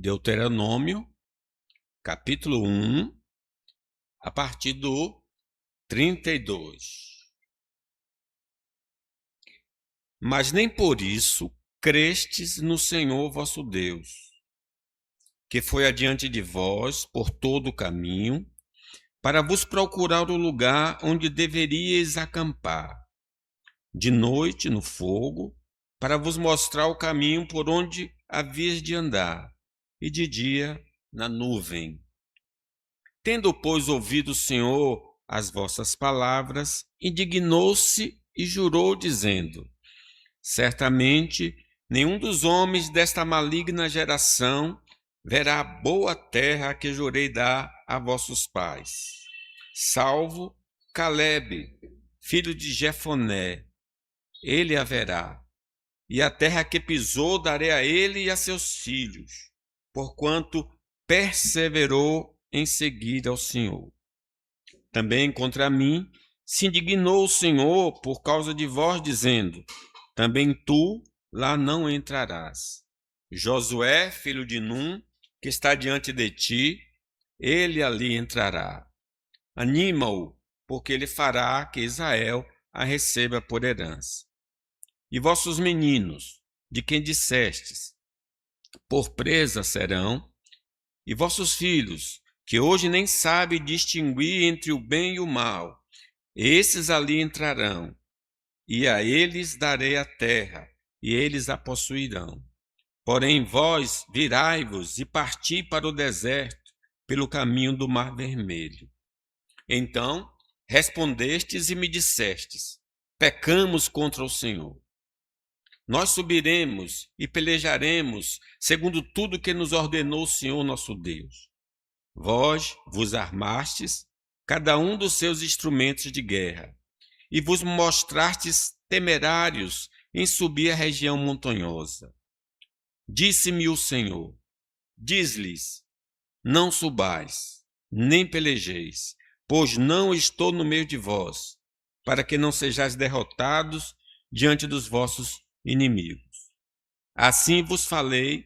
Deuteronômio, capítulo 1, a partir do 32. Mas nem por isso crestes no Senhor vosso Deus, que foi adiante de vós por todo o caminho, para vos procurar o lugar onde deveríeis acampar, de noite no fogo, para vos mostrar o caminho por onde havias de andar, e de dia na nuvem. Tendo, pois, ouvido o Senhor as vossas palavras, indignou-se e jurou, dizendo: certamente nenhum dos homens desta maligna geração verá a boa terra a que jurei dar a vossos pais, salvo Calebe, filho de Jefoné, ele a verá. E a terra que pisou darei a ele e a seus filhos, porquanto perseverou em seguir ao Senhor. Também contra mim se indignou o Senhor por causa de vós, dizendo: também tu lá não entrarás. Josué, filho de Num, que está diante de ti, ele ali entrará. Anima-o, porque ele fará que Israel a receba por herança. E vossos meninos, de quem dissestes, por presa serão, e vossos filhos, que hoje nem sabem distinguir entre o bem e o mal, esses ali entrarão, e a eles darei a terra, e eles a possuirão. Porém vós virai-vos e parti para o deserto, pelo caminho do Mar Vermelho. Então respondestes e me dissestes: pecamos contra o Senhor. Nós subiremos e pelejaremos, segundo tudo que nos ordenou o Senhor nosso Deus. Vós vos armastes, cada um dos seus instrumentos de guerra, e vos mostrastes temerários em subir a região montanhosa. Disse-me o Senhor: diz-lhes, não subais, nem pelejeis, pois não estou no meio de vós, para que não sejais derrotados diante dos vossos inimigos. Assim vos falei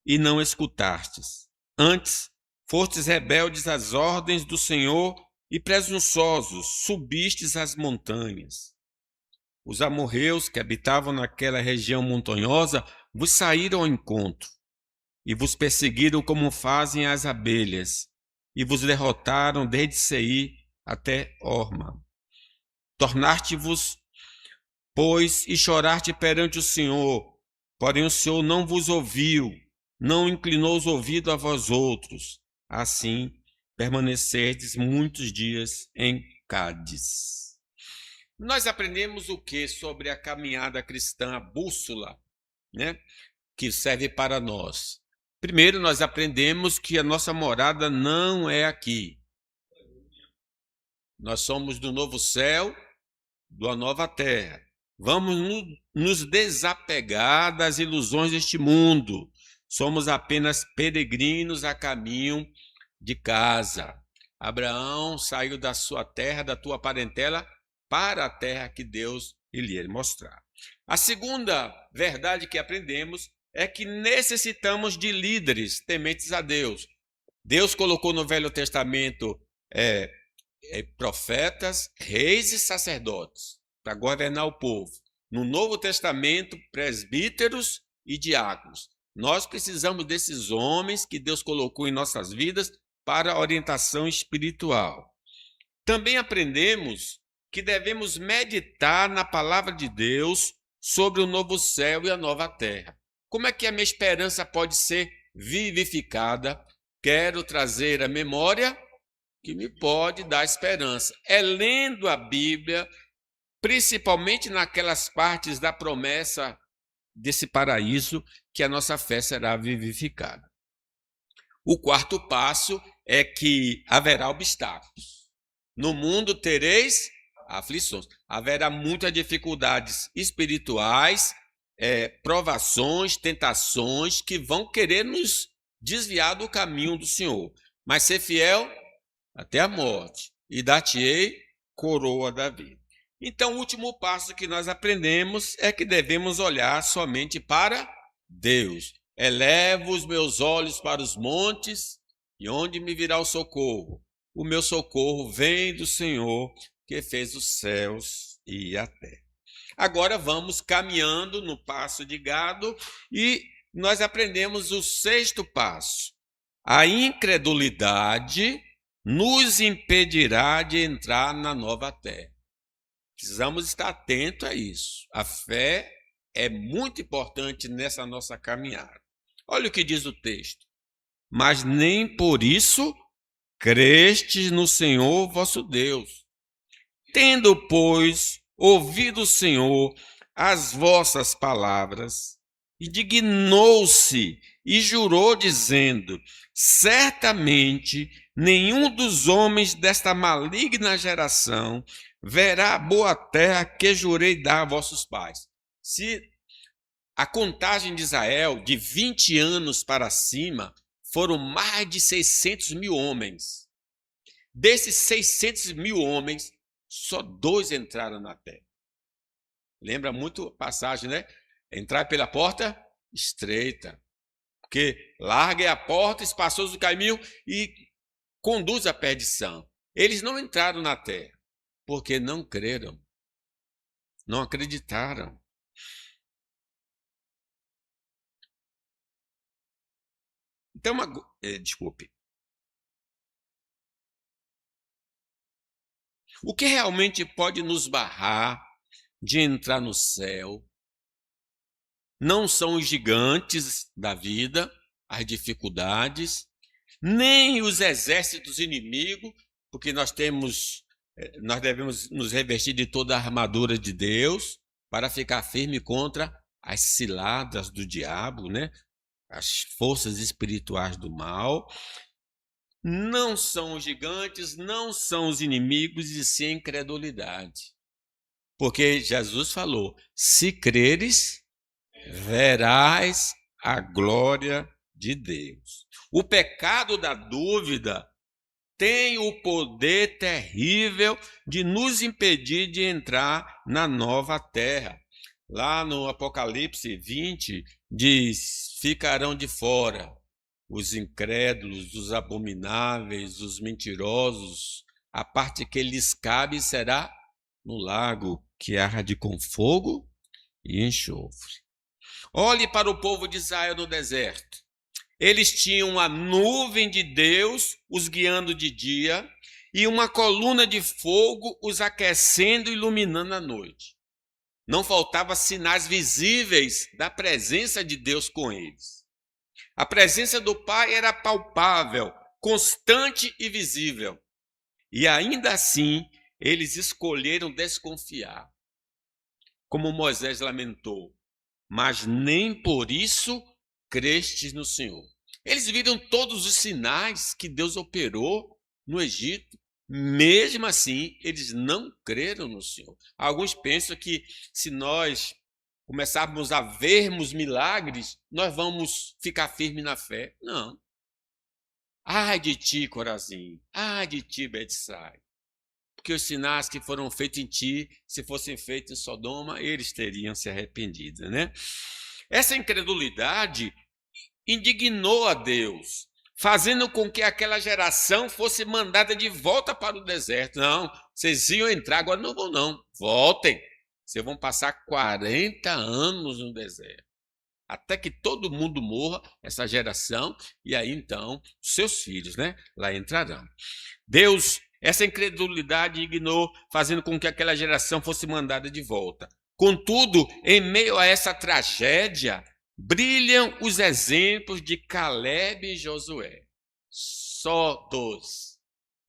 e não escutastes. Antes, fostes rebeldes às ordens do Senhor e presunçosos, subistes às montanhas. Os amorreus que habitavam naquela região montanhosa vos saíram ao encontro e vos perseguiram como fazem as abelhas, e vos derrotaram desde Seir até Horma. Tornaste-vos, pois, e choraste perante o Senhor, porém o Senhor não vos ouviu, não inclinou os ouvidos a vós outros. Assim permanecerdes muitos dias em Cádiz. Nós aprendemos o que sobre a caminhada cristã, a bússola, né, que serve para nós? Primeiro, nós aprendemos que a nossa morada não é aqui. Nós somos do novo céu, da nova terra. Vamos nos desapegar das ilusões deste mundo. Somos apenas peregrinos a caminho de casa. Abraão saiu da sua terra, da tua parentela, para a terra que Deus lhe ia mostrar. A segunda verdade que aprendemos é que necessitamos de líderes tementes a Deus. Deus colocou no Velho Testamento profetas, reis e sacerdotes para governar o povo. No Novo Testamento, presbíteros e diáconos. Nós precisamos desses homens que Deus colocou em nossas vidas para a orientação espiritual. Também aprendemos que devemos meditar na palavra de Deus sobre o novo céu e a nova terra. Como é que a minha esperança pode ser vivificada? Quero trazer a memória que me pode dar esperança. É lendo a Bíblia, principalmente naquelas partes da promessa desse paraíso, que a nossa fé será vivificada. O quarto passo é que haverá obstáculos. No mundo tereis aflições. Haverá muitas dificuldades espirituais, provações, tentações que vão querer nos desviar do caminho do Senhor. Mas ser fiel até a morte, e dar-te-ei coroa da vida. Então, o último passo que nós aprendemos é que devemos olhar somente para Deus. Elevo os meus olhos para os montes, e onde me virá o socorro? O meu socorro vem do Senhor, que fez os céus e a terra. Agora vamos caminhando no passo de gado e nós aprendemos o sexto passo. A incredulidade nos impedirá de entrar na nova terra. Precisamos estar atentos a isso. A fé é muito importante nessa nossa caminhada. Olha o que diz o texto. Mas nem por isso crestes no Senhor vosso Deus. Tendo, pois, ouvido o Senhor as vossas palavras, indignou-se e jurou, dizendo: certamente nenhum dos homens desta maligna geração verá a boa terra que jurei dar a vossos pais. Se a contagem de Israel, de 20 anos para cima, foram mais de 600 mil homens. Desses 600 mil homens, só 2 entraram na terra. Lembra muito a passagem, né? Entrar pela porta estreita. Porque larga é a porta, espaçoso o caminho e conduz à perdição. Eles não entraram na terra, porque não creram. Não acreditaram. Então, desculpe. O que realmente pode nos barrar de entrar no céu não são os gigantes da vida, as dificuldades, nem os exércitos inimigos, porque nós devemos nos revestir de toda a armadura de Deus para ficar firme contra as ciladas do diabo, né? As forças espirituais do mal. Não são os gigantes, não são os inimigos, e sim a incredulidade. Porque Jesus falou: se creres, verás a glória de Deus. O pecado da dúvida tem o poder terrível de nos impedir de entrar na nova terra. Lá no Apocalipse 20 diz: ficarão de fora os incrédulos, os abomináveis, os mentirosos. A parte que lhes cabe será no lago que arde com fogo e enxofre. Olhe para o povo de Israel no deserto. Eles tinham a nuvem de Deus os guiando de dia e uma coluna de fogo os aquecendo e iluminando à noite. Não faltava sinais visíveis da presença de Deus com eles. A presença do Pai era palpável, constante e visível. E ainda assim, eles escolheram desconfiar. Como Moisés lamentou: mas nem por isso crestes no Senhor. Eles viram todos os sinais que Deus operou no Egito. Mesmo assim, eles não creram no Senhor. Alguns pensam que se nós começarmos a vermos milagres, nós vamos ficar firmes na fé. Não. Ai de ti, Corazim. Ai de ti, Betsai. Porque os sinais que foram feitos em ti, se fossem feitos em Sodoma, eles teriam se arrependido, né? Essa incredulidade indignou a Deus, fazendo com que aquela geração fosse mandada de volta para o deserto. Não, vocês iam entrar, agora não vão não. Voltem. Vocês vão passar 40 anos no deserto. Até que todo mundo morra, essa geração, e aí então seus filhos, né, lá entrarão. Deus, essa incredulidade ignorou, fazendo com que aquela geração fosse mandada de volta. Contudo, em meio a essa tragédia, brilham os exemplos de Caleb e Josué. Só 12.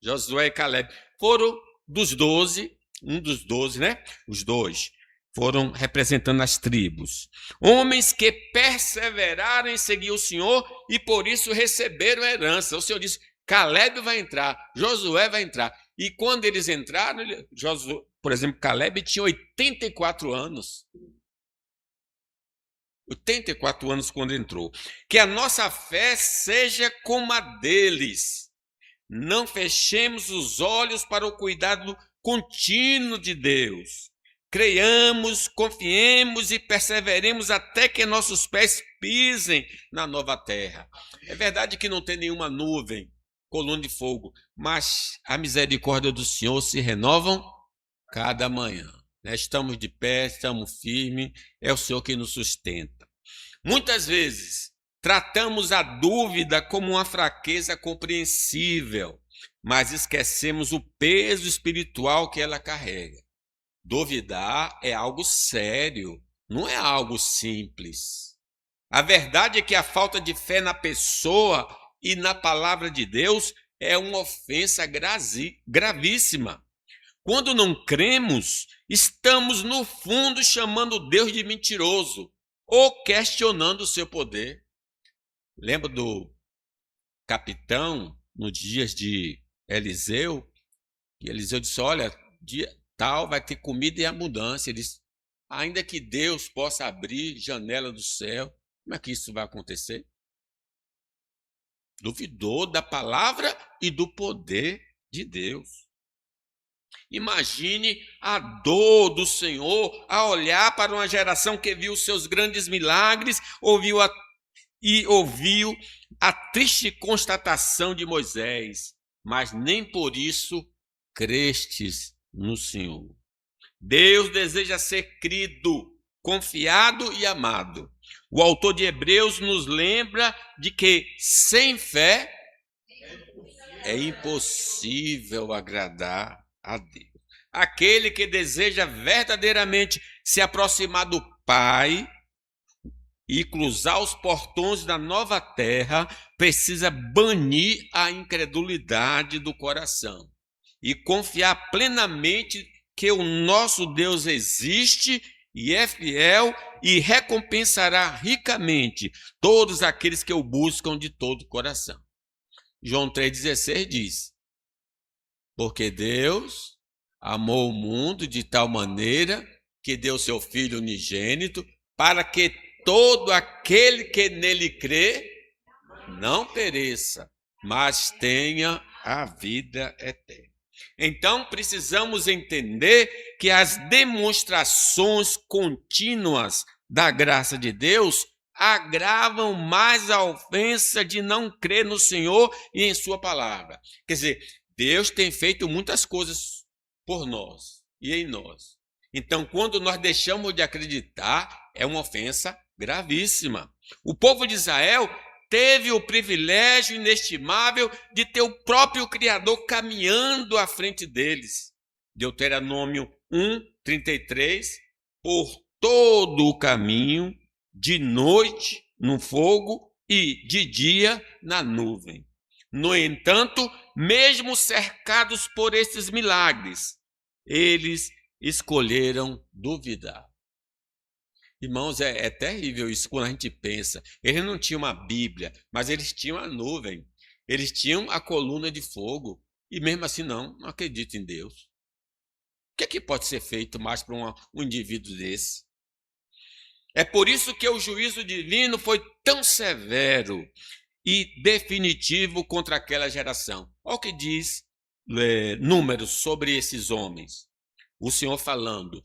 Josué e Caleb foram dos 12, um dos 12, né? Os dois foram representando as tribos. Homens que perseveraram em seguir o Senhor e por isso receberam a herança. O Senhor disse: Caleb vai entrar, Josué vai entrar. E quando eles entraram, Josué, por exemplo, Caleb tinha 84 anos. 84 anos quando entrou. Que a nossa fé seja como a deles. Não fechemos os olhos para o cuidado contínuo de Deus. creiamos, confiemos e perseveremos até que nossos pés pisem na nova terra. É verdade que não tem nenhuma nuvem, coluna de fogo, mas a misericórdia do Senhor se renovam cada manhã. Estamos de pé, estamos firmes, é o Senhor que nos sustenta. Muitas vezes tratamos a dúvida como uma fraqueza compreensível, mas esquecemos o peso espiritual que ela carrega. Duvidar é algo sério, não é algo simples. A verdade é que a falta de fé na pessoa e na palavra de Deus é uma ofensa gravíssima. Quando não cremos, estamos no fundo chamando Deus de mentiroso ou questionando o seu poder. Lembra do capitão nos dias de Eliseu? E Eliseu disse, olha, dia tal vai ter comida em abundância. Ele disse, ainda que Deus possa abrir janela do céu, como é que isso vai acontecer? Duvidou da palavra e do poder de Deus. Imagine a dor do Senhor a olhar para uma geração que viu seus grandes milagres, ouviu a triste constatação de Moisés, mas nem por isso crestes no Senhor. Deus deseja ser crido, confiado e amado. O autor de Hebreus nos lembra de que sem fé é impossível agradar a Deus. Aquele que deseja verdadeiramente se aproximar do Pai e cruzar os portões da nova terra, precisa banir a incredulidade do coração e confiar plenamente que o nosso Deus existe e é fiel e recompensará ricamente todos aqueles que o buscam de todo o coração. João 3,16 diz, porque Deus amou o mundo de tal maneira que deu seu Filho unigênito para que todo aquele que nele crê não pereça, mas tenha a vida eterna. Então, precisamos entender que as demonstrações contínuas da graça de Deus agravam mais a ofensa de não crer no Senhor e em sua palavra. Quer dizer, Deus tem feito muitas coisas por nós e em nós. Então, quando nós deixamos de acreditar, é uma ofensa gravíssima. O povo de Israel teve o privilégio inestimável de ter o próprio Criador caminhando à frente deles. Deuteronômio 1:33, por todo o caminho, de noite no fogo e de dia na nuvem. No entanto, mesmo cercados por esses milagres, eles escolheram duvidar. Irmãos, é terrível isso quando a gente pensa. Eles não tinham uma Bíblia, mas eles tinham a nuvem. Eles tinham a coluna de fogo. E mesmo assim não acreditam em Deus. O que é que pode ser feito mais para um indivíduo desse? É por isso que o juízo divino foi tão severo e definitivo contra aquela geração. Olha o que diz Números sobre esses homens. O Senhor falando,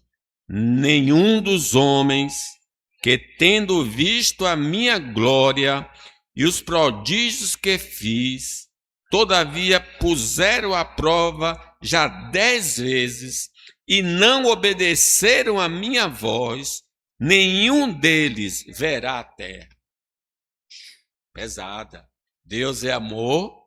nenhum dos homens que, tendo visto a minha glória e os prodígios que fiz, todavia puseram à prova já 10 vezes e não obedeceram a minha voz, nenhum deles verá a terra. Pesada. Deus é amor,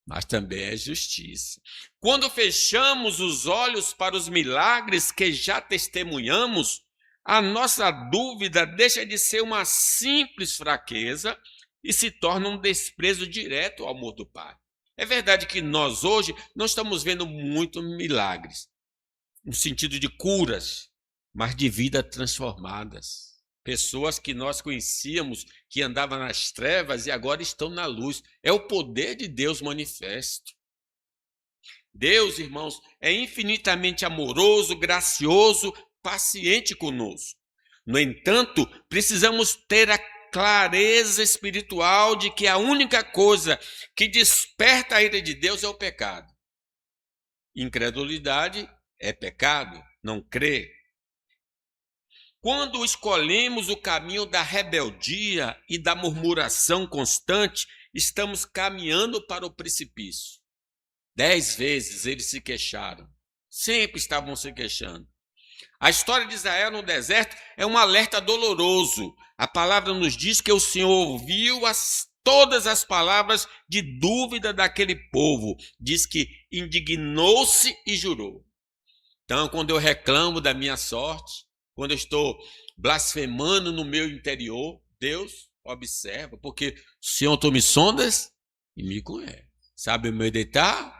mas também é justiça. Quando fechamos os olhos para os milagres que já testemunhamos, a nossa dúvida deixa de ser uma simples fraqueza e se torna um desprezo direto ao amor do Pai. É verdade que nós hoje não estamos vendo muitos milagres, no sentido de curas, mas de vidas transformadas. Pessoas que nós conhecíamos, que andavam nas trevas e agora estão na luz. É o poder de Deus manifesto. Deus, irmãos, é infinitamente amoroso, gracioso, paciente conosco. No entanto, precisamos ter a clareza espiritual de que a única coisa que desperta a ira de Deus é o pecado. Incredulidade é pecado, não crer. Quando escolhemos o caminho da rebeldia e da murmuração constante, estamos caminhando para o precipício. 10 vezes eles se queixaram. Sempre estavam se queixando. A história de Israel no deserto é um alerta doloroso. A palavra nos diz que o Senhor ouviu todas as palavras de dúvida daquele povo. Diz que indignou-se e jurou. Então, quando eu reclamo da minha sorte, quando eu estou blasfemando no meu interior, Deus observa, porque o Senhor tu me sondas e me conhece. Sabe o meu deitar?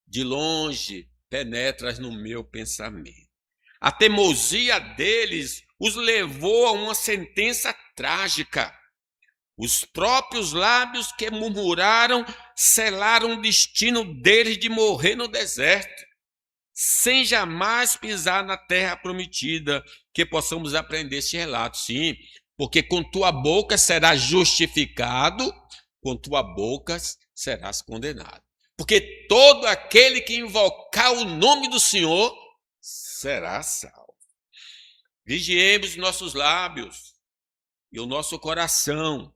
De longe penetras no meu pensamento. A teimosia deles os levou a uma sentença trágica. Os próprios lábios que murmuraram selaram o destino deles de morrer no deserto, sem jamais pisar na terra prometida. Que possamos aprender esse relato, sim, porque com tua boca serás justificado, com tua boca serás condenado. Porque todo aquele que invocar o nome do Senhor será salvo. Vigiemos nossos lábios e o nosso coração.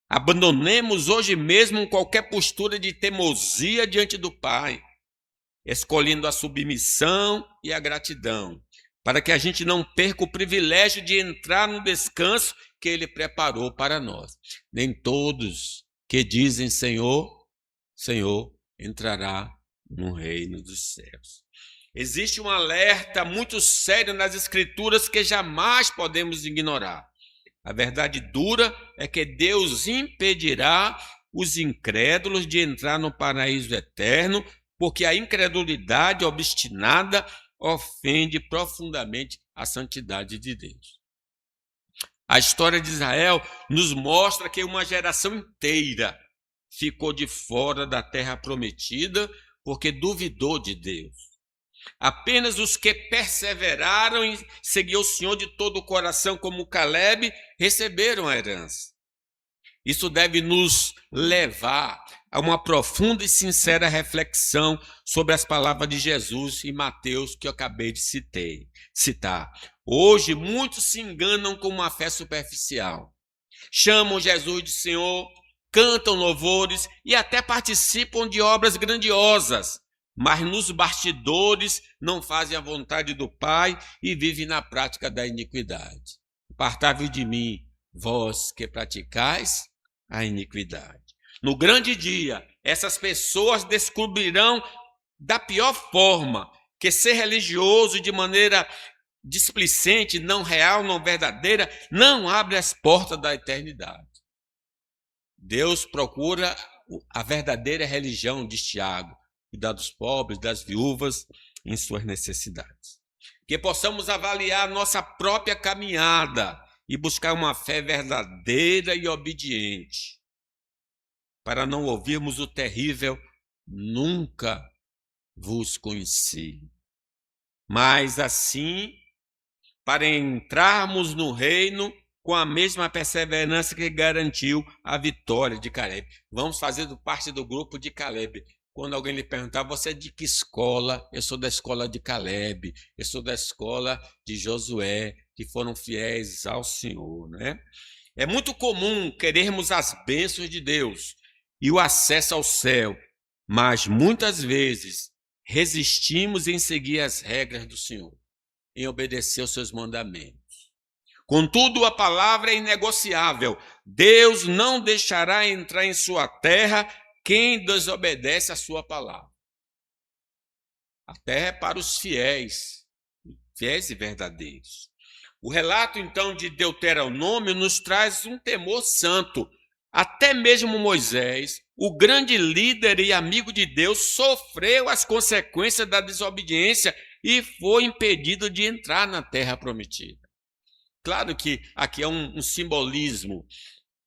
Abandonemos hoje mesmo qualquer postura de teimosia diante do Pai, escolhendo a submissão e a gratidão, para que a gente não perca o privilégio de entrar no descanso que Ele preparou para nós. Nem todos que dizem Senhor, Senhor, entrará no reino dos céus. Existe um alerta muito sério nas Escrituras que jamais podemos ignorar. A verdade dura é que Deus impedirá os incrédulos de entrar no paraíso eterno, porque a incredulidade obstinada ofende profundamente a santidade de Deus. A história de Israel nos mostra que uma geração inteira ficou de fora da terra prometida porque duvidou de Deus. Apenas os que perseveraram em seguir o Senhor de todo o coração, como Caleb, receberam a herança. Isso deve nos levar a uma profunda e sincera reflexão sobre as palavras de Jesus em Mateus que eu acabei de citar. Hoje, muitos se enganam com uma fé superficial. Chamam Jesus de Senhor, cantam louvores e até participam de obras grandiosas, mas nos bastidores não fazem a vontade do Pai e vivem na prática da iniquidade. Apartai-vos de mim, vós que praticais a iniquidade. No grande dia, essas pessoas descobrirão da pior forma que ser religioso de maneira displicente, não real, não verdadeira, não abre as portas da eternidade. Deus procura a verdadeira religião, diz Tiago, cuidar dos pobres, das viúvas em suas necessidades. Que possamos avaliar nossa própria caminhada e buscar uma fé verdadeira e obediente, para não ouvirmos o terrível nunca vos conheci. Mas assim, para entrarmos no reino com a mesma perseverança que garantiu a vitória de Caleb. Vamos fazer parte do grupo de Caleb. Quando alguém lhe perguntar, você é de que escola? Eu sou da escola de Caleb, eu sou da escola de Josué, que foram fiéis ao Senhor, né? É muito comum querermos as bênçãos de Deus e o acesso ao céu, mas muitas vezes resistimos em seguir as regras do Senhor, em obedecer aos seus mandamentos. Contudo, a palavra é inegociável. Deus não deixará entrar em sua terra quem desobedece a sua palavra. A terra é para os fiéis e verdadeiros. O relato, então, de Deuteronômio nos traz um temor santo. Até mesmo Moisés, o grande líder e amigo de Deus, sofreu as consequências da desobediência e foi impedido de entrar na terra prometida. Claro que aqui é um simbolismo.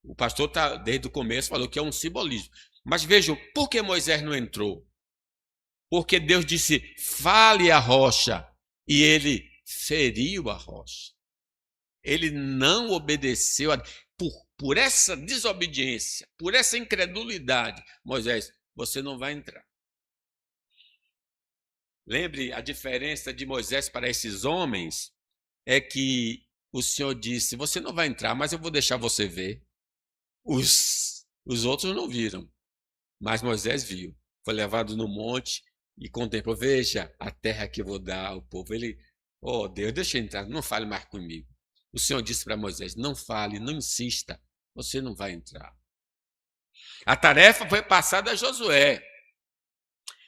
O pastor desde o começo falou que é um simbolismo. Mas vejam, por que Moisés não entrou? Porque Deus disse, fale a rocha, e ele feriu a rocha. Ele não obedeceu por essa desobediência, por essa incredulidade. Moisés, você não vai entrar. Lembre, a diferença de Moisés para esses homens é que o Senhor disse, você não vai entrar, mas eu vou deixar você ver. Os outros não viram, mas Moisés viu. Foi levado no monte e contemplou. Veja a terra que eu vou dar ao povo. Ele, oh Deus, deixa eu entrar, não fale mais comigo. O Senhor disse para Moisés, não fale, não insista, você não vai entrar. A tarefa foi passada a Josué.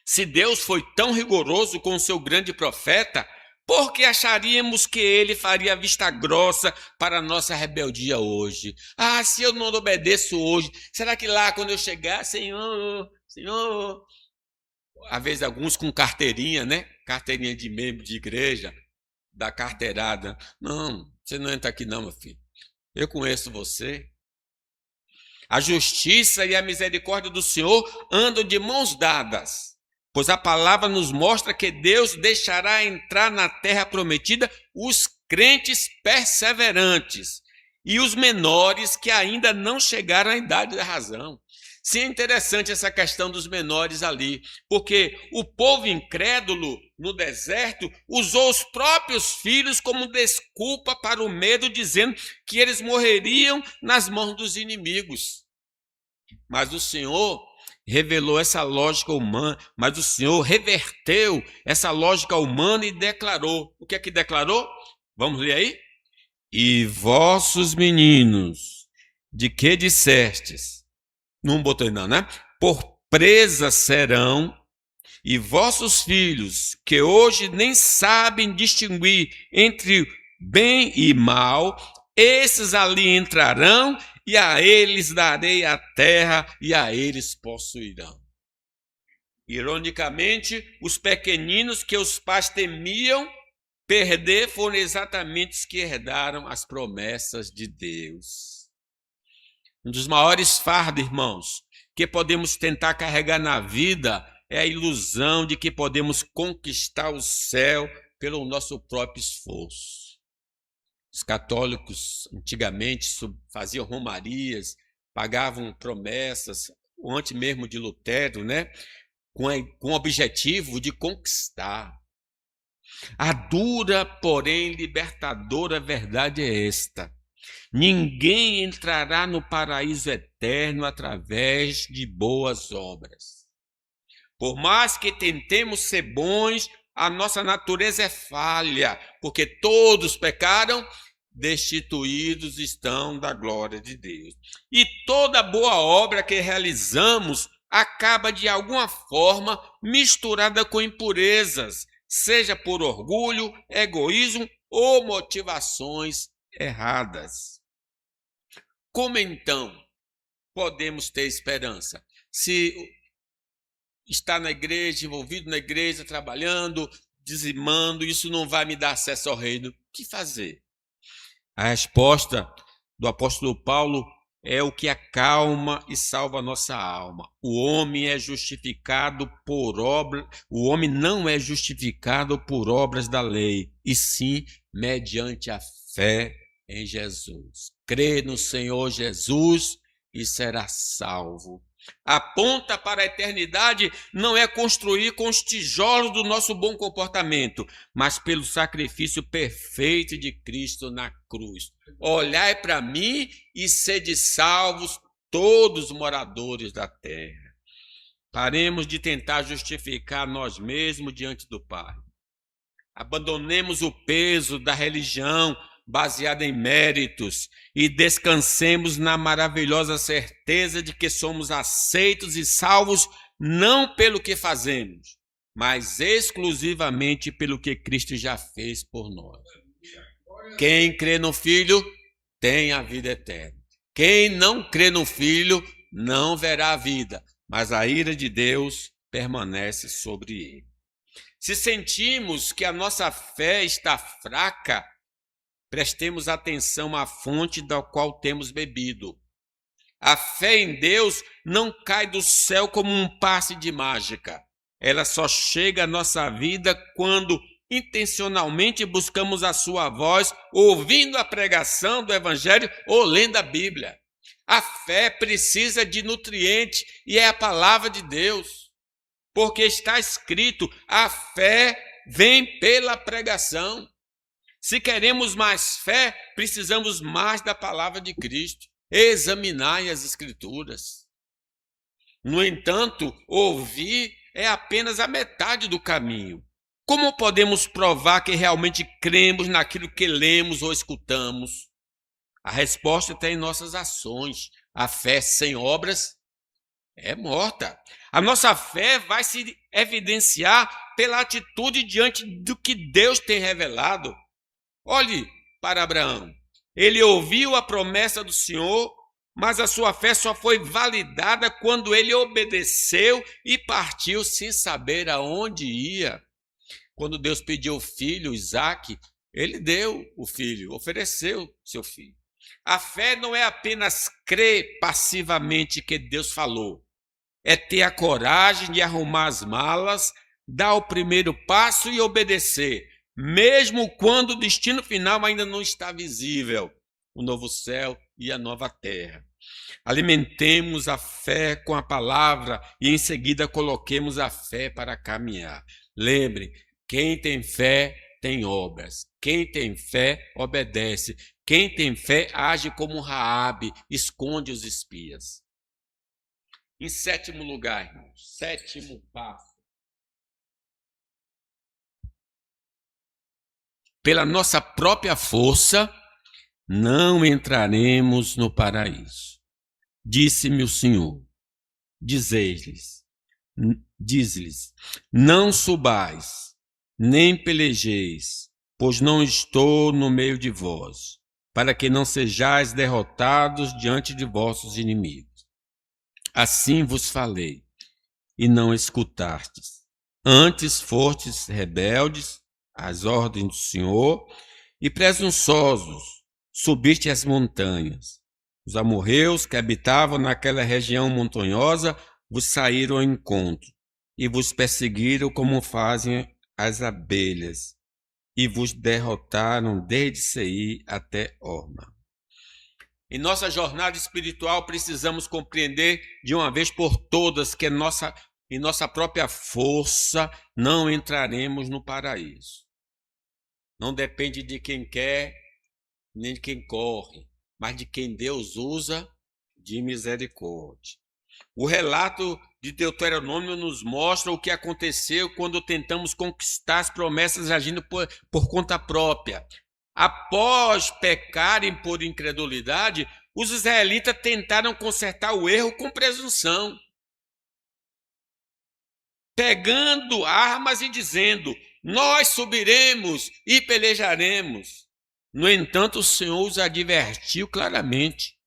Se Deus foi tão rigoroso com o seu grande profeta, por que acharíamos que ele faria vista grossa para a nossa rebeldia hoje? Ah, se eu não obedeço hoje, será que lá quando eu chegar, Senhor, Senhor... Às vezes alguns com carteirinha, né? Carteirinha de membro de igreja, da carteirada. Não, você não entra aqui não, meu filho. Eu conheço você. A justiça e a misericórdia do Senhor andam de mãos dadas. Pois a palavra nos mostra que Deus deixará entrar na terra prometida os crentes perseverantes e os menores que ainda não chegaram à idade da razão. Sim, é interessante essa questão dos menores ali, porque o povo incrédulo no deserto usou os próprios filhos como desculpa para o medo, dizendo que eles morreriam nas mãos dos inimigos. Mas o Senhor revelou essa lógica humana, mas o Senhor reverteu essa lógica humana e declarou. O que é que declarou? Vamos ler aí? E vossos meninos, de que dissestes? Não botei não, né? Por presa serão, e vossos filhos, que hoje nem sabem distinguir entre bem e mal, esses ali entrarão, e a eles darei a terra, e a eles possuirão. Ironicamente, os pequeninos que os pais temiam perder foram exatamente os que herdaram as promessas de Deus. Um dos maiores fardos, irmãos, que podemos tentar carregar na vida é a ilusão de que podemos conquistar o céu pelo nosso próprio esforço. Os católicos antigamente faziam romarias, pagavam promessas, antes mesmo de Lutero, né? Com o objetivo de conquistar. A dura, porém libertadora verdade é esta: ninguém entrará no paraíso eterno através de boas obras. Por mais que tentemos ser bons, a nossa natureza é falha, porque todos pecaram, destituídos estão da glória de Deus. E toda boa obra que realizamos acaba de alguma forma misturada com impurezas, seja por orgulho, egoísmo ou motivações erradas. Como então podemos ter esperança? Se está na igreja, envolvido na igreja, trabalhando, dizimando, isso não vai me dar acesso ao reino. O que fazer? A resposta do apóstolo Paulo é o que acalma e salva a nossa alma. O homem é justificado por obra, o homem não é justificado por obras da lei, e sim mediante a fé em Jesus. Crê no Senhor Jesus e será salvo. A ponta para a eternidade não é construir com os tijolos do nosso bom comportamento, mas pelo sacrifício perfeito de Cristo na cruz. Olhai para mim e sede salvos todos os moradores da terra. Paremos de tentar justificar nós mesmos diante do Pai. Abandonemos o peso da religião baseada em méritos e descansemos na maravilhosa certeza de que somos aceitos e salvos não pelo que fazemos, mas exclusivamente pelo que Cristo já fez por nós. Quem crê no Filho tem a vida eterna. Quem não crê no Filho não verá a vida, mas a ira de Deus permanece sobre ele. Se sentimos que a nossa fé está fraca, prestemos atenção à fonte da qual temos bebido. A fé em Deus não cai do céu como um passe de mágica. Ela só chega à nossa vida quando intencionalmente buscamos a sua voz, ouvindo a pregação do Evangelho ou lendo a Bíblia. A fé precisa de nutriente e é a palavra de Deus. Porque está escrito, a fé vem pela pregação. Se queremos mais fé, precisamos mais da palavra de Cristo. Examinai as Escrituras. No entanto, ouvir é apenas a metade do caminho. Como podemos provar que realmente cremos naquilo que lemos ou escutamos? A resposta está em nossas ações. A fé sem obras é morta. A nossa fé vai se evidenciar pela atitude diante do que Deus tem revelado. Olhe para Abraão. Ele ouviu a promessa do Senhor, mas a sua fé só foi validada quando ele obedeceu e partiu sem saber aonde ia. Quando Deus pediu o filho, Isaque, ele deu o filho, ofereceu seu filho. A fé não é apenas crer passivamente que Deus falou. É ter a coragem de arrumar as malas, dar o primeiro passo e obedecer, mesmo quando o destino final ainda não está visível, o novo céu e a nova terra. Alimentemos a fé com a palavra e em seguida coloquemos a fé para caminhar. Lembre, quem tem fé tem obras. Quem tem fé obedece. Quem tem fé age como Raabe, esconde os espias. Em sétimo lugar, irmãos, sétimo passo. Pela nossa própria força, não entraremos no paraíso. Disse-me o Senhor, diz-lhes, não subais, nem pelejeis, pois não estou no meio de vós, para que não sejais derrotados diante de vossos inimigos. Assim vos falei, e não escutastes. Antes fostes rebeldes às ordens do Senhor e presunçosos, subiste as montanhas. Os amorreus que habitavam naquela região montanhosa vos saíram ao encontro e vos perseguiram como fazem as abelhas e vos derrotaram desde Seir até Horma. Em nossa jornada espiritual precisamos compreender de uma vez por todas que em nossa própria força não entraremos no paraíso. Não depende de quem quer nem de quem corre, mas de quem Deus usa de misericórdia. O relato de Deuteronômio nos mostra o que aconteceu quando tentamos conquistar as promessas agindo por conta própria. Após pecarem por incredulidade, os israelitas tentaram consertar o erro com presunção, pegando armas e dizendo: nós subiremos e pelejaremos. No entanto, o Senhor os advertiu claramente: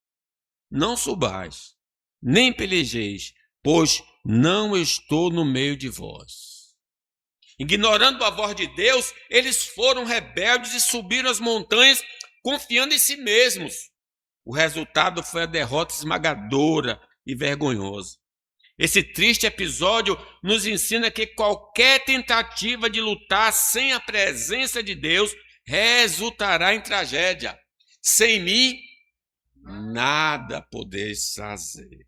não subais, nem pelejeis, pois não estou no meio de vós. Ignorando a voz de Deus, eles foram rebeldes e subiram as montanhas confiando em si mesmos. O resultado foi a derrota esmagadora e vergonhosa. Esse triste episódio nos ensina que qualquer tentativa de lutar sem a presença de Deus resultará em tragédia. Sem mim, nada podeis fazer.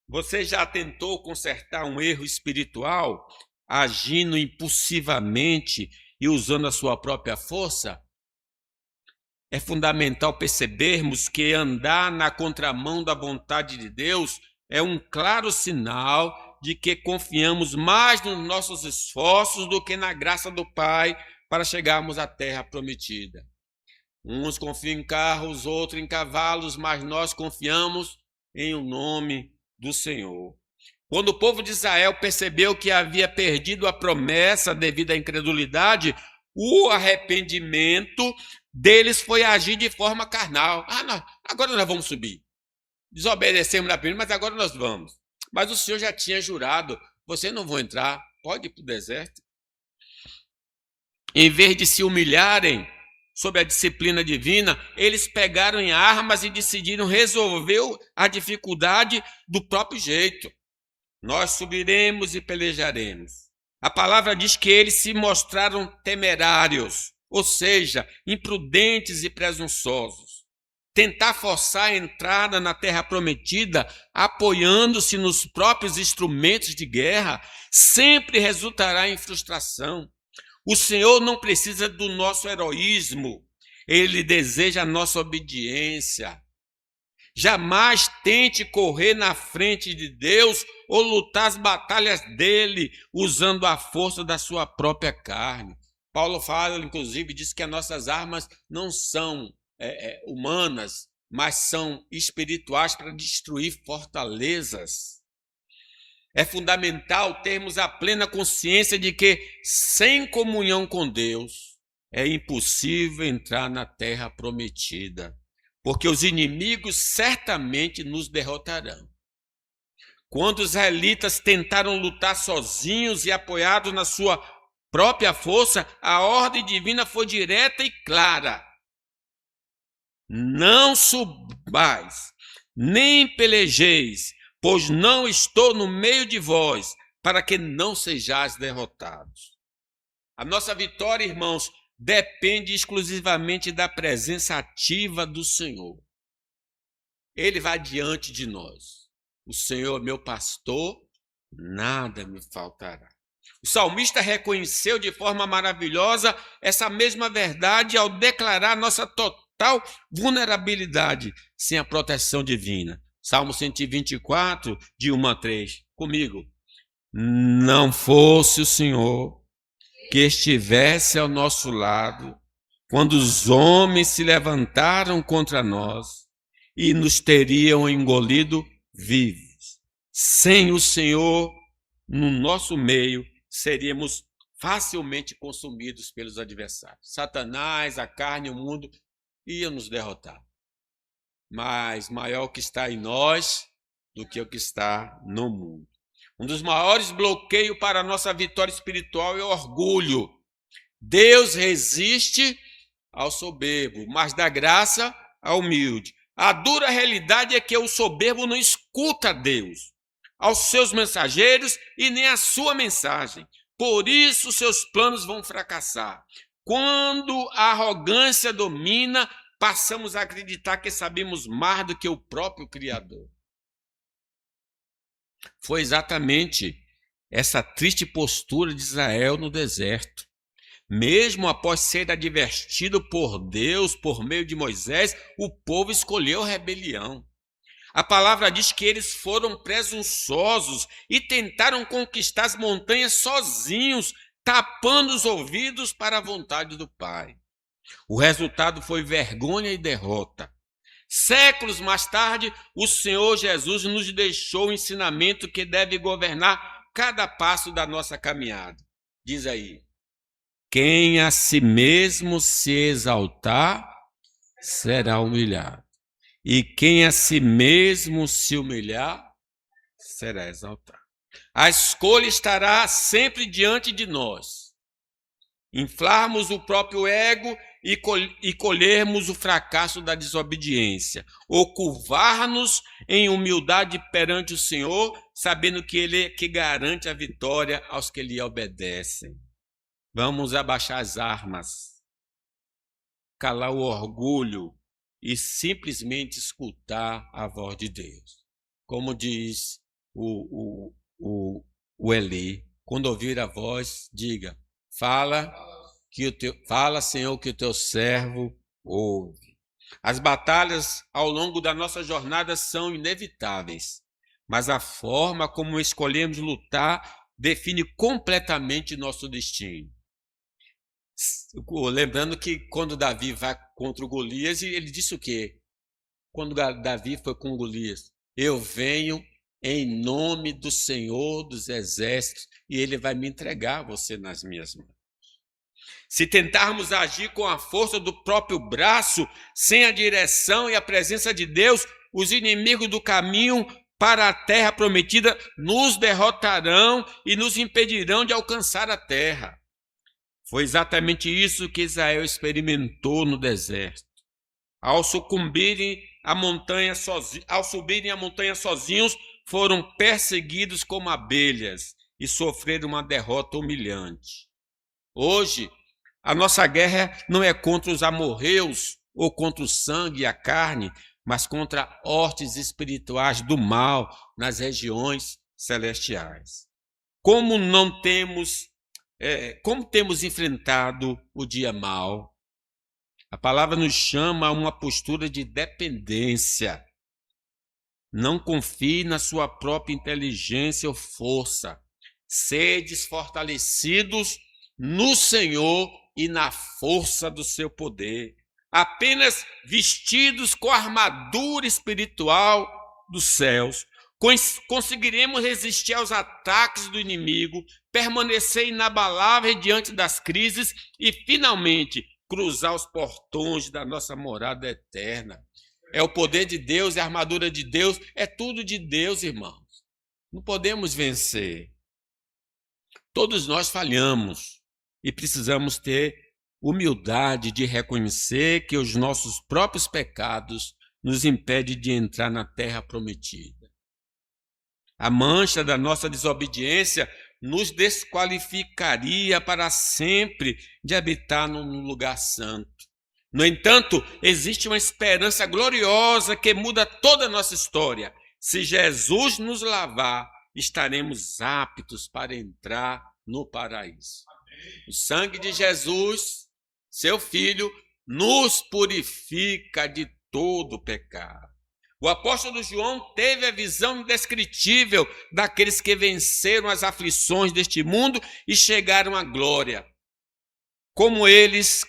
Você já tentou consertar um erro espiritual agindo impulsivamente e usando a sua própria força? É fundamental percebermos que andar na contramão da vontade de Deus é um claro sinal de que confiamos mais nos nossos esforços do que na graça do Pai para chegarmos à terra prometida. Uns confiam em carros, outros em cavalos, mas nós confiamos em o nome do Senhor. Quando o povo de Israel percebeu que havia perdido a promessa devido à incredulidade, o arrependimento deles foi agir de forma carnal. Agora nós vamos subir. Desobedecemos na primeira, mas agora nós vamos. Mas o Senhor já tinha jurado: vocês não vão entrar, pode ir para o deserto. Em vez de se humilharem sob a disciplina divina, eles pegaram em armas e decidiram resolver a dificuldade do próprio jeito. Nós subiremos e pelejaremos. A palavra diz que eles se mostraram temerários, ou seja, imprudentes e presunçosos. Tentar forçar a entrada na terra prometida, apoiando-se nos próprios instrumentos de guerra, sempre resultará em frustração. O Senhor não precisa do nosso heroísmo, Ele deseja a nossa obediência. Jamais tente correr na frente de Deus ou lutar as batalhas dele usando a força da sua própria carne. Paulo fala, inclusive, diz que as nossas armas não são humanas, mas são espirituais para destruir fortalezas. É fundamental termos a plena consciência de que, sem comunhão com Deus, é impossível entrar na terra prometida, porque os inimigos certamente nos derrotarão. Quando os israelitas tentaram lutar sozinhos e apoiados na sua própria força, a ordem divina foi direta e clara: não subais, nem pelejeis, pois não estou no meio de vós, para que não sejais derrotados. A nossa vitória, irmãos, depende exclusivamente da presença ativa do Senhor. Ele vai diante de nós. O Senhor é meu pastor, nada me faltará. O salmista reconheceu de forma maravilhosa essa mesma verdade ao declarar nossa total vulnerabilidade sem a proteção divina. Salmo 124, de 1 a 3. Comigo. Não fosse o Senhor que estivesse ao nosso lado, quando os homens se levantaram contra nós e nos teriam engolido vivos. Sem o Senhor no nosso meio, seríamos facilmente consumidos pelos adversários. Satanás, a carne, o mundo iam nos derrotar. Mas maior o que está em nós do que o que está no mundo. Um dos maiores bloqueios para a nossa vitória espiritual é o orgulho. Deus resiste ao soberbo, mas dá graça ao humilde. A dura realidade é que o soberbo não escuta Deus, aos seus mensageiros e nem a sua mensagem. Por isso seus planos vão fracassar. Quando a arrogância domina, passamos a acreditar que sabemos mais do que o próprio Criador. Foi exatamente essa triste postura de Israel no deserto. Mesmo após ser advertido por Deus por meio de Moisés, o povo escolheu a rebelião. A palavra diz que eles foram presunçosos e tentaram conquistar as montanhas sozinhos, tapando os ouvidos para a vontade do Pai. O resultado foi vergonha e derrota. Séculos mais tarde, o Senhor Jesus nos deixou o ensinamento que deve governar cada passo da nossa caminhada. Diz aí: quem a si mesmo se exaltar, será humilhado. E quem a si mesmo se humilhar, será exaltado. A escolha estará sempre diante de nós. Inflarmos o próprio ego e colhermos o fracasso da desobediência, ou curvar-nos em humildade perante o Senhor, sabendo que Ele é que garante a vitória aos que lhe obedecem. Vamos abaixar as armas, calar o orgulho e simplesmente escutar a voz de Deus. Como diz o Eli, quando ouvir a voz, diga: fala, Senhor, que o teu servo ouve. As batalhas ao longo da nossa jornada são inevitáveis, mas a forma como escolhemos lutar define completamente nosso destino. Lembrando que quando Davi vai contra o Golias, ele disse o quê? Quando Davi foi com Golias: eu venho em nome do Senhor dos Exércitos e Ele vai me entregar você nas minhas mãos. Se tentarmos agir com a força do próprio braço, sem a direção e a presença de Deus, os inimigos do caminho para a terra prometida nos derrotarão e nos impedirão de alcançar a terra. Foi exatamente isso que Israel experimentou no deserto. Ao subirem a montanha sozinhos, foram perseguidos como abelhas e sofreram uma derrota humilhante. Hoje, a nossa guerra não é contra os amorreus ou contra o sangue e a carne, mas contra hostes espirituais do mal nas regiões celestiais. Como não temos como temos enfrentado o dia mau. A palavra nos chama a uma postura de dependência. Não confie na sua própria inteligência ou força. Sedes fortalecidos no Senhor e na força do seu poder. Apenas vestidos com a armadura espiritual dos céus, conseguiremos resistir aos ataques do inimigo, permanecer inabalável diante das crises e, finalmente, cruzar os portões da nossa morada eterna. É o poder de Deus, é a armadura de Deus, é tudo de Deus, irmãos. Não podemos vencer. Todos nós falhamos e precisamos ter humildade de reconhecer que os nossos próprios pecados nos impedem de entrar na terra prometida. A mancha da nossa desobediência nos desqualificaria para sempre de habitar num lugar santo. No entanto, existe uma esperança gloriosa que muda toda a nossa história. Se Jesus nos lavar, estaremos aptos para entrar no paraíso. O sangue de Jesus, seu Filho, nos purifica de todo pecado. O apóstolo João teve a visão indescritível daqueles que venceram as aflições deste mundo e chegaram à glória. Como eles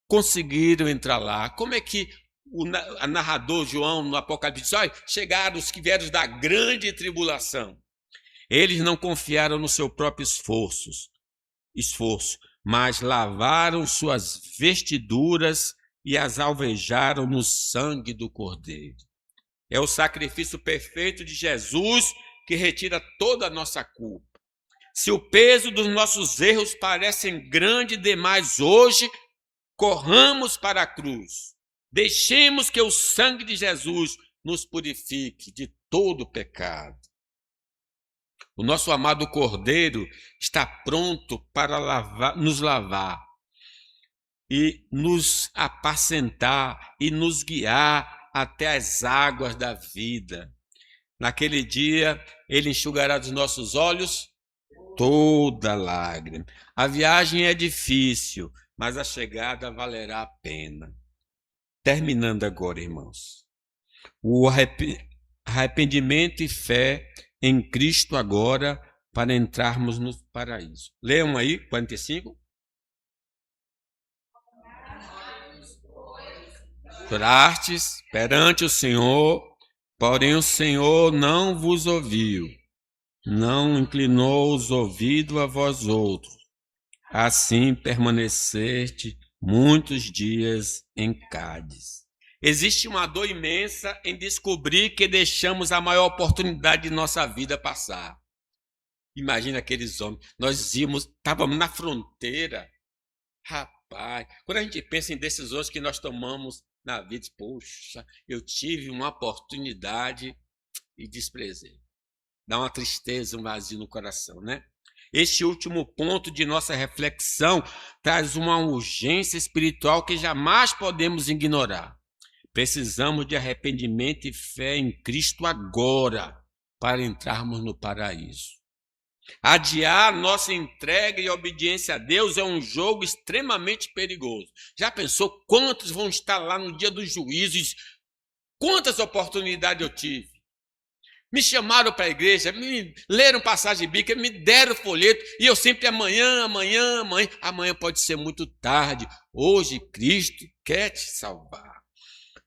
conseguiram entrar lá? Como é que o narrador João no Apocalipse diz, olha, chegaram os que vieram da grande tribulação. Eles não confiaram no seu próprio esforço, mas lavaram suas vestiduras e as alvejaram no sangue do Cordeiro. É o sacrifício perfeito de Jesus que retira toda a nossa culpa. Se o peso dos nossos erros parece grande demais hoje, corramos para a cruz. Deixemos que o sangue de Jesus nos purifique de todo pecado. O nosso amado Cordeiro está pronto para nos lavar e nos apacentar e nos guiar até as águas da vida. Naquele dia, ele enxugará dos nossos olhos toda lágrima. A viagem é difícil, mas a chegada valerá a pena. Terminando agora, irmãos. O arrependimento e fé em Cristo agora para entrarmos no paraíso. Leiam aí, 45. Jurastes perante o Senhor, porém o Senhor não vos ouviu, não inclinou os ouvidos a vós outros. Assim permaneceste muitos dias em Cádiz. Existe uma dor imensa em descobrir que deixamos a maior oportunidade de nossa vida passar. Imagina aqueles homens, nós estávamos na fronteira. Rapaz, quando a gente pensa em decisões que nós tomamos na vida, poxa, eu tive uma oportunidade e desprezei. Dá uma tristeza, um vazio no coração, né? Este último ponto de nossa reflexão traz uma urgência espiritual que jamais podemos ignorar. Precisamos de arrependimento e fé em Cristo agora para entrarmos no paraíso. Adiar nossa entrega e obediência a Deus é um jogo extremamente perigoso. Já pensou quantos vão estar lá no dia dos juízos? Quantas oportunidades eu tive? Me chamaram para a igreja, me leram passagem bíblica, me deram folheto e eu sempre amanhã pode ser muito tarde. Hoje Cristo quer te salvar.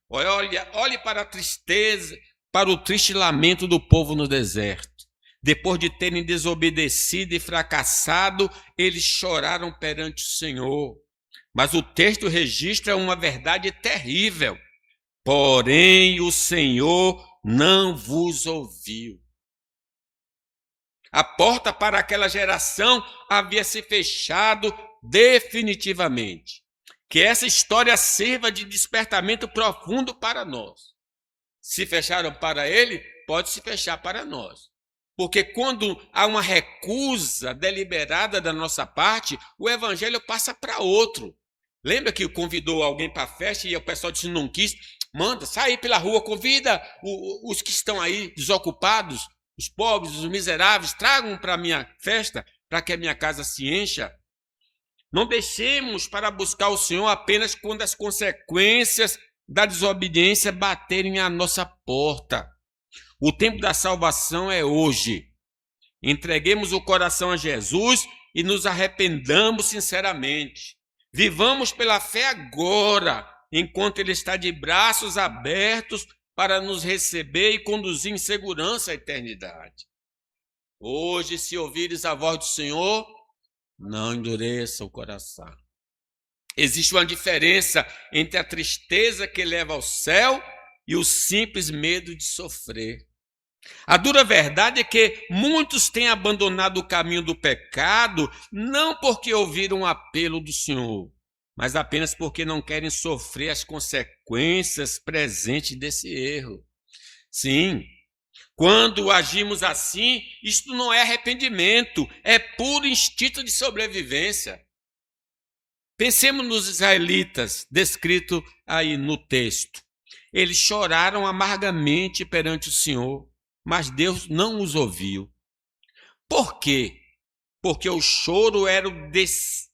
Olhe para a tristeza, para o triste lamento do povo no deserto. Depois de terem desobedecido e fracassado, eles choraram perante o Senhor. Mas o texto registra uma verdade terrível. Porém, o Senhor não vos ouviu. A porta para aquela geração havia se fechado definitivamente. Que essa história sirva de despertamento profundo para nós. Se fecharam para ele, pode se fechar para nós. Porque quando há uma recusa deliberada da nossa parte, o evangelho passa para outro. Lembra que convidou alguém para a festa e o pessoal disse não quis? Manda, sai pela rua, convida os que estão aí desocupados, os pobres, os miseráveis, tragam para a minha festa. para que a minha casa se encha. Não deixemos para buscar o Senhor apenas quando as consequências da desobediência baterem à nossa porta. O tempo da salvação é hoje. Entreguemos o coração a Jesus e nos arrependamos sinceramente. Vivamos pela fé agora, enquanto Ele está de braços abertos para nos receber e conduzir em segurança à eternidade. Hoje, se ouvires a voz do Senhor, não endureça o coração. Existe uma diferença entre a tristeza que leva ao céu e o simples medo de sofrer. A dura verdade é que muitos têm abandonado o caminho do pecado, não porque ouviram o apelo do Senhor, mas apenas porque não querem sofrer as consequências presentes desse erro. Sim, quando agimos assim, isto não é arrependimento, é puro instinto de sobrevivência. Pensemos nos israelitas, descrito aí no texto. Eles choraram amargamente perante o Senhor, mas Deus não os ouviu. Por quê? Porque o choro era o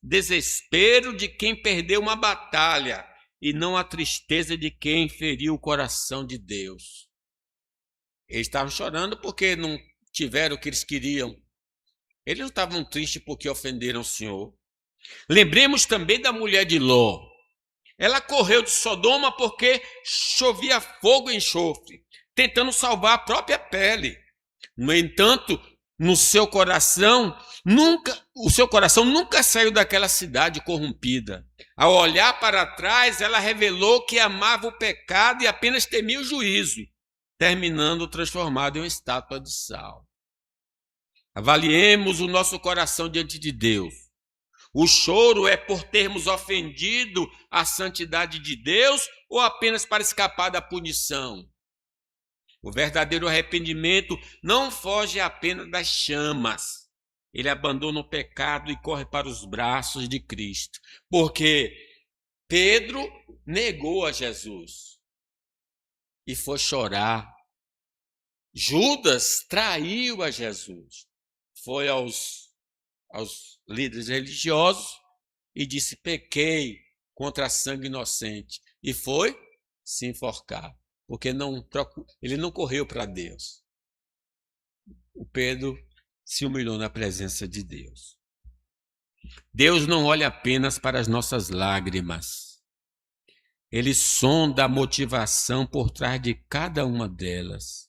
desespero de quem perdeu uma batalha e não a tristeza de quem feriu o coração de Deus. Eles estavam chorando porque não tiveram o que eles queriam. Eles não estavam tristes porque ofenderam o Senhor. Lembremos também da mulher de Ló. Ela correu de Sodoma porque chovia fogo e enxofre, tentando salvar a própria pele. No entanto, o seu coração nunca saiu daquela cidade corrompida. Ao olhar para trás, ela revelou que amava o pecado e apenas temia o juízo, terminando transformado em uma estátua de sal. Avaliemos o nosso coração diante de Deus. O choro é por termos ofendido a santidade de Deus ou apenas para escapar da punição? O verdadeiro arrependimento não foge apenas das chamas. Ele abandona o pecado e corre para os braços de Cristo. Porque Pedro negou a Jesus e foi chorar. Judas traiu a Jesus. Foi aos líderes religiosos e disse: pequei contra sangue inocente. E foi se enforcar, porque ele não correu para Deus. O Pedro se humilhou na presença de Deus. Deus não olha apenas para as nossas lágrimas. Ele sonda a motivação por trás de cada uma delas.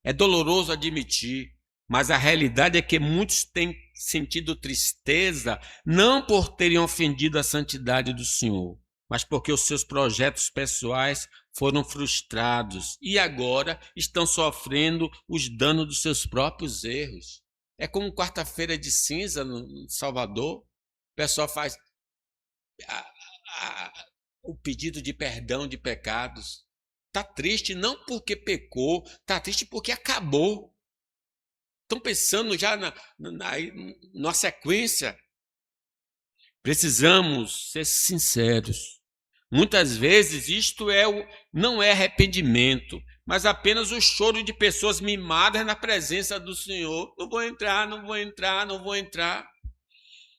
É doloroso admitir, mas a realidade é que muitos têm sentido tristeza não por terem ofendido a santidade do Senhor, mas porque os seus projetos pessoais foram frustrados e agora estão sofrendo os danos dos seus próprios erros. É como quarta-feira de cinza no Salvador, o pessoal faz o pedido de perdão de pecados. Está triste não porque pecou, está triste porque acabou. Estão pensando já na sequência. Precisamos ser sinceros. Muitas vezes isto não é arrependimento, mas apenas o choro de pessoas mimadas na presença do Senhor. Não vou entrar, não vou entrar, não vou entrar.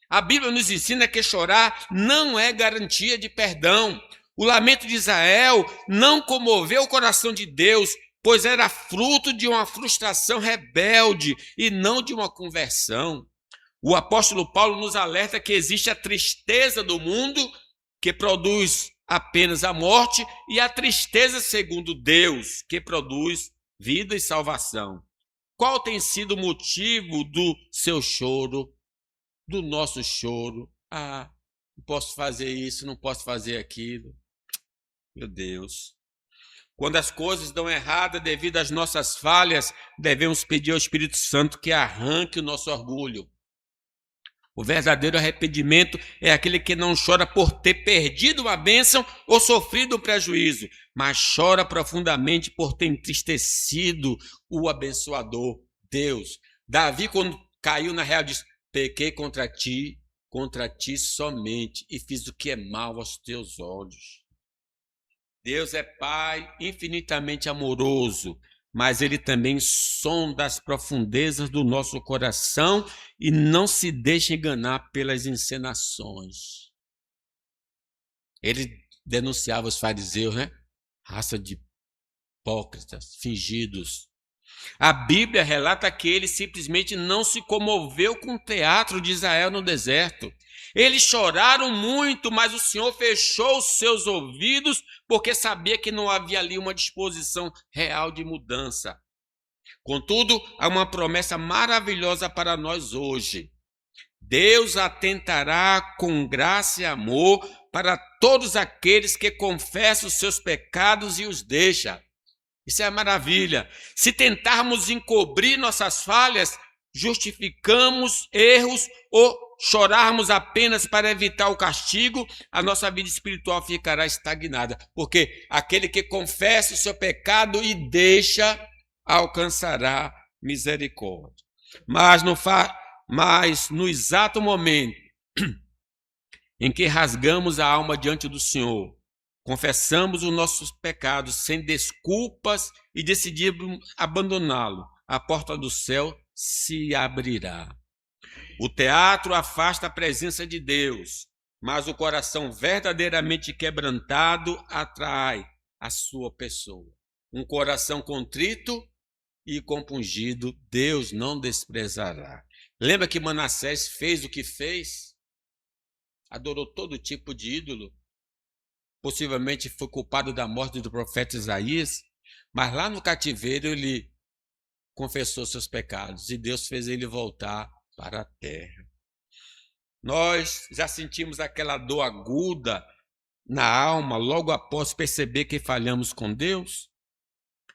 A Bíblia nos ensina que chorar não é garantia de perdão. O lamento de Israel não comoveu o coração de Deus, pois era fruto de uma frustração rebelde e não de uma conversão. O apóstolo Paulo nos alerta que existe a tristeza do mundo, que produz apenas a morte, e a tristeza segundo Deus, que produz vida e salvação. Qual tem sido o motivo do seu choro, do nosso choro? Não posso fazer isso, não posso fazer aquilo. Meu Deus. Quando as coisas dão errada devido às nossas falhas, devemos pedir ao Espírito Santo que arranque o nosso orgulho. O verdadeiro arrependimento é aquele que não chora por ter perdido uma bênção ou sofrido um prejuízo, mas chora profundamente por ter entristecido o abençoador, Deus. Davi, quando caiu na real, disse: pequei contra ti somente, e fiz o que é mal aos teus olhos. Deus é Pai infinitamente amoroso, mas ele também sonda as profundezas do nosso coração e não se deixa enganar pelas encenações. Ele denunciava os fariseus, né? Raça de hipócritas, fingidos. A Bíblia relata que ele simplesmente não se comoveu com o teatro de Israel no deserto. Eles choraram muito, mas o Senhor fechou os seus ouvidos porque sabia que não havia ali uma disposição real de mudança. Contudo, há uma promessa maravilhosa para nós hoje. Deus atentará com graça e amor para todos aqueles que confessam os seus pecados e os deixam. Isso é maravilha. Se tentarmos encobrir nossas falhas, justificamos erros ou chorarmos apenas para evitar o castigo, a nossa vida espiritual ficará estagnada. Porque aquele que confessa o seu pecado e deixa, alcançará misericórdia. Mas no exato momento em que rasgamos a alma diante do Senhor, confessamos os nossos pecados sem desculpas e decidimos abandoná-lo, a porta do céu se abrirá. O teatro afasta a presença de Deus, mas o coração verdadeiramente quebrantado atrai a sua pessoa. Um coração contrito e compungido, Deus não desprezará. Lembra que Manassés fez o que fez? Adorou todo tipo de ídolo. Possivelmente foi culpado da morte do profeta Isaías, mas lá no cativeiro ele confessou seus pecados e Deus fez ele voltar para a terra. Nós já sentimos aquela dor aguda na alma logo após perceber que falhamos com Deus?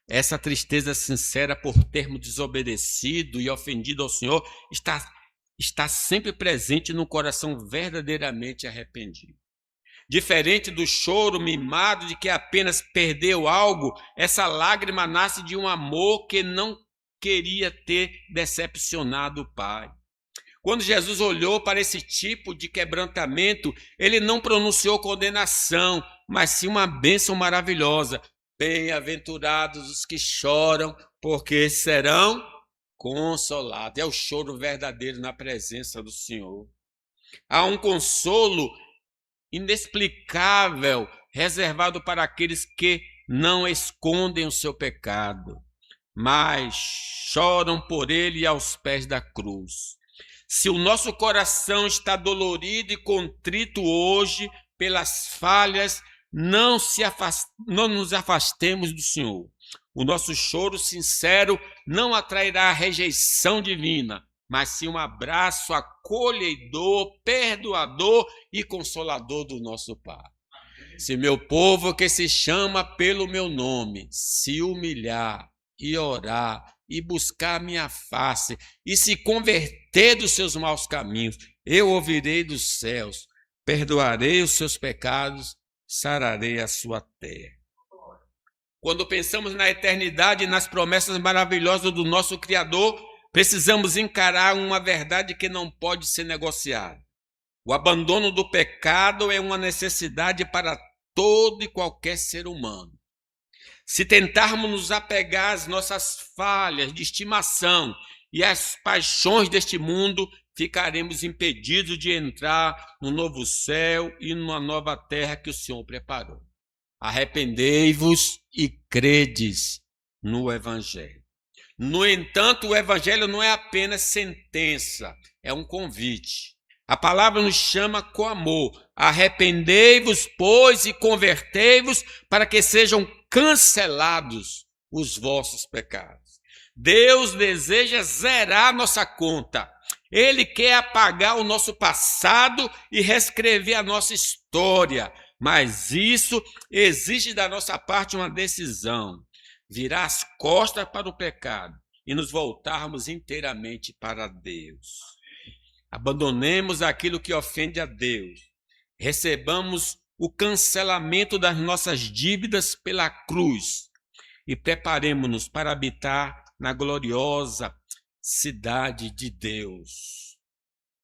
Essa tristeza sincera por termos desobedecido e ofendido ao Senhor está sempre presente no coração verdadeiramente arrependido. Diferente do choro mimado de que apenas perdeu algo, essa lágrima nasce de um amor que não queria ter decepcionado o Pai. Quando Jesus olhou para esse tipo de quebrantamento, ele não pronunciou condenação, mas sim uma bênção maravilhosa. Bem-aventurados os que choram, porque serão consolados. É o choro verdadeiro na presença do Senhor. Há um consolo inexplicável reservado para aqueles que não escondem o seu pecado, mas choram por ele aos pés da cruz. Se o nosso coração está dolorido e contrito hoje pelas falhas, não nos afastemos do Senhor. O nosso choro sincero não atrairá a rejeição divina, mas sim um abraço acolhedor, perdoador e consolador do nosso Pai. Se meu povo que se chama pelo meu nome se humilhar e orar e buscar a minha face e se converter dos seus maus caminhos, eu ouvirei dos céus, perdoarei os seus pecados, sararei a sua terra. Quando pensamos na eternidade e nas promessas maravilhosas do nosso Criador, precisamos encarar uma verdade que não pode ser negociada. O abandono do pecado é uma necessidade para todo e qualquer ser humano. Se tentarmos nos apegar às nossas falhas de estimação e às paixões deste mundo, ficaremos impedidos de entrar no novo céu e numa nova terra que o Senhor preparou. Arrependei-vos e credes no Evangelho. No entanto, o Evangelho não é apenas sentença, é um convite. A palavra nos chama com amor. Arrependei-vos, pois, e convertei-vos para que sejam cancelados os vossos pecados. Deus deseja zerar nossa conta. Ele quer apagar o nosso passado e reescrever a nossa história. Mas isso exige da nossa parte uma decisão. Virar as costas para o pecado e nos voltarmos inteiramente para Deus. Abandonemos aquilo que ofende a Deus. Recebamos o cancelamento das nossas dívidas pela cruz e preparemo-nos para habitar na gloriosa cidade de Deus.